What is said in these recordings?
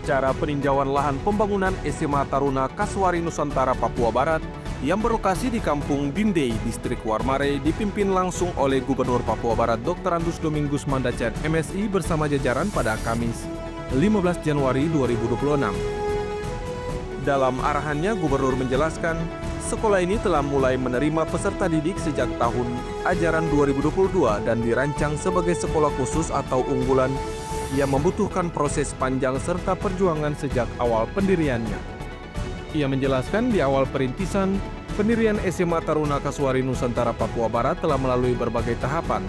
acara peninjauan lahan pembangunan SMA Taruna Kasuari Nusantara Papua Barat yang berlokasi di Kampung Dindei, Distrik Warmare, dipimpin langsung oleh Gubernur Papua Barat Dr. Andus Domingus Mandacan MSI bersama jajaran pada Kamis 15 Januari 2026. Dalam arahannya, Gubernur menjelaskan, sekolah ini telah mulai menerima peserta didik sejak tahun ajaran 2022 dan dirancang sebagai sekolah khusus atau unggulan yang membutuhkan proses panjang serta perjuangan sejak awal pendiriannya. Ia menjelaskan di awal perintisan, pendirian SMA Taruna Kasuari Nusantara Papua Barat telah melalui berbagai tahapan,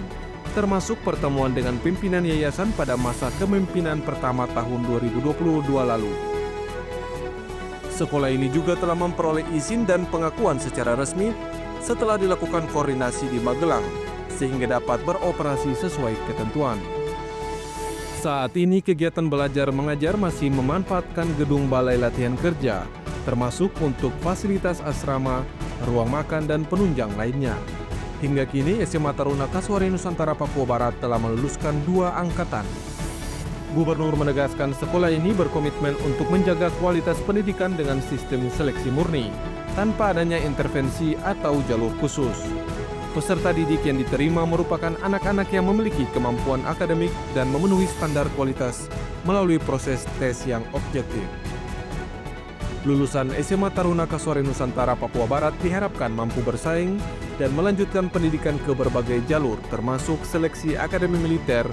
termasuk pertemuan dengan pimpinan yayasan pada masa kepemimpinan pertama tahun 2022 lalu. Sekolah ini juga telah memperoleh izin dan pengakuan secara resmi setelah dilakukan koordinasi di Magelang, sehingga dapat beroperasi sesuai ketentuan. Saat ini kegiatan belajar mengajar masih memanfaatkan gedung Balai Latihan Kerja, termasuk untuk fasilitas asrama, ruang makan, dan penunjang lainnya. Hingga kini SMA Taruna Kasuari Nusantara Papua Barat telah meluluskan 2 angkatan. Gubernur menegaskan sekolah ini berkomitmen untuk menjaga kualitas pendidikan dengan sistem seleksi murni, tanpa adanya intervensi atau jalur khusus. Peserta didik yang diterima merupakan anak-anak yang memiliki kemampuan akademik dan memenuhi standar kualitas melalui proses tes yang objektif. Lulusan SMA Taruna Kasuari Nusantara Papua Barat diharapkan mampu bersaing dan melanjutkan pendidikan ke berbagai jalur, termasuk seleksi akademi militer,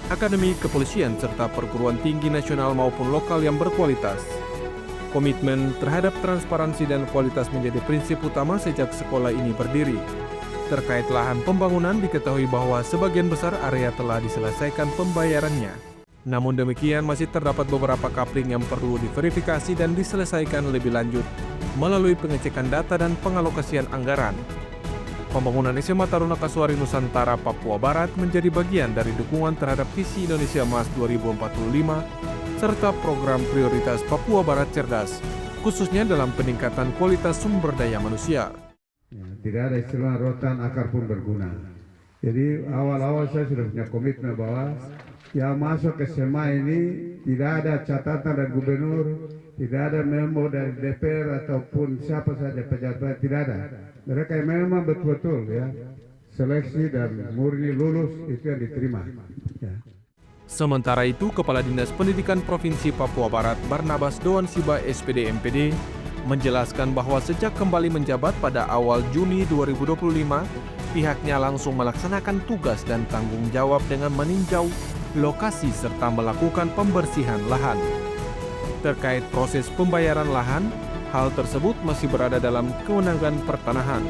akademi kepolisian, serta perguruan tinggi nasional maupun lokal yang berkualitas. Komitmen terhadap transparansi dan kualitas menjadi prinsip utama sejak sekolah ini berdiri. Terkait lahan pembangunan, diketahui bahwa sebagian besar area telah diselesaikan pembayarannya. Namun demikian, masih terdapat beberapa kapling yang perlu diverifikasi dan diselesaikan lebih lanjut melalui pengecekan data dan pengalokasian anggaran. Pembangunan SMA Taruna Kasuari Nusantara Papua Barat menjadi bagian dari dukungan terhadap visi Indonesia Emas 2045 serta program prioritas Papua Barat Cerdas, khususnya dalam peningkatan kualitas sumber daya manusia. Tidak ada istilah rotan akar pun berguna. Jadi awal-awal saya sudah punya komitmen bahwa yang masuk ke SMA ini tidak ada catatan dari gubernur, tidak ada memo dari DPR ataupun siapa saja pejabat, tidak ada. Mereka yang memang betul-betul ya seleksi dan murni lulus itu yang diterima. Ya. Sementara itu, Kepala Dinas Pendidikan Provinsi Papua Barat Barnabas Doan Siba SPD MPD menjelaskan bahwa sejak kembali menjabat pada awal Juni 2025, pihaknya langsung melaksanakan tugas dan tanggung jawab dengan meninjau lokasi serta melakukan pembersihan lahan. Terkait proses pembayaran lahan, hal tersebut masih berada dalam kewenangan pertanahan.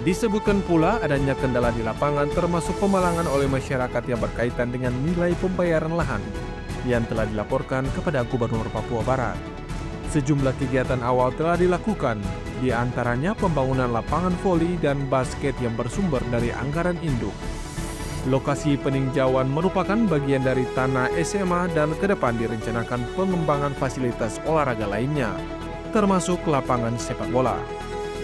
Disebutkan pula adanya kendala di lapangan termasuk pemalangan oleh masyarakat yang berkaitan dengan nilai pembayaran lahan yang telah dilaporkan kepada Gubernur Papua Barat. Sejumlah kegiatan awal telah dilakukan, di antaranya pembangunan lapangan voli dan basket yang bersumber dari anggaran induk. Lokasi peninjauan merupakan bagian dari tanah SMA dan ke depan direncanakan pengembangan fasilitas olahraga lainnya, termasuk lapangan sepak bola.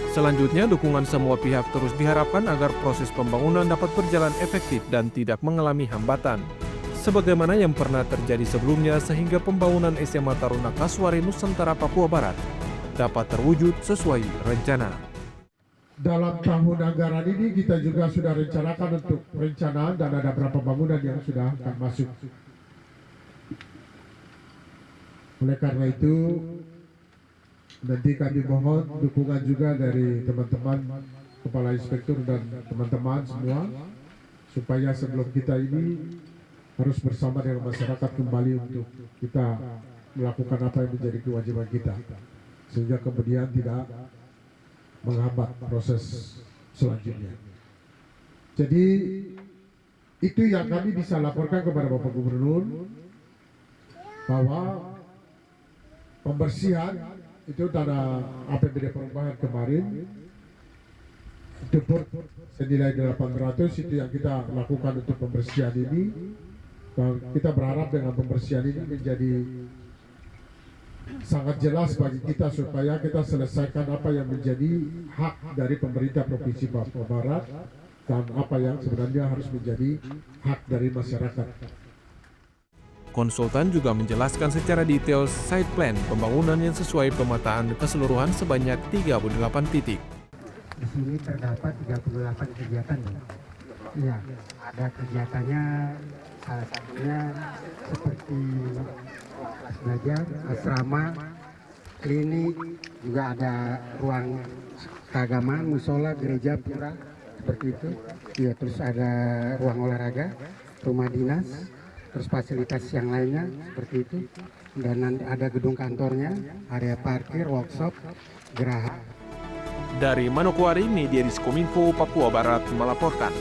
Selanjutnya, dukungan semua pihak terus diharapkan agar proses pembangunan dapat berjalan efektif dan tidak mengalami hambatan, sebagaimana yang pernah terjadi sebelumnya sehingga pembangunan SMA Taruna Kasuari Nusantara Papua Barat dapat terwujud sesuai rencana. Dalam tahun anggaran ini kita juga sudah rencanakan untuk perencanaan dan ada beberapa bangunan yang sudah akan masuk. Oleh karena itu, nanti kami mohon dukungan juga dari teman-teman Kepala Inspektur dan teman-teman semua, supaya sebelum kita ini harus bersama dengan masyarakat kembali untuk kita melakukan apa yang menjadi kewajiban kita, sehingga kemudian tidak menghambat proses selanjutnya. Jadi itu yang kami bisa laporkan kepada Bapak Gubernur, bahwa pembersihan itu tanah APBD perubahan kemarin itu senilai 800 itu yang kita lakukan untuk pembersihan ini, dan kita berharap dengan pembersihan ini menjadi sangat jelas bagi kita supaya kita selesaikan apa yang menjadi hak dari pemerintah Provinsi Papua Barat dan apa yang sebenarnya harus menjadi hak dari masyarakat. Konsultan juga menjelaskan secara detail site plan pembangunan yang sesuai pemetaan keseluruhan sebanyak 38 titik. Di sini terdapat 38 kegiatan. Iya, ada kegiatannya salah satunya seperti kelas belajar, asrama, klinik, juga ada ruang keagamaan, musola, gereja, pura, seperti itu. Iya, terus ada ruang olahraga, rumah dinas, terus fasilitas yang lainnya seperti itu. Dan nanti ada gedung kantornya, area parkir, workshop, geraha. Dari Manokwari, Media Diskominfo, Papua Barat melaporkan.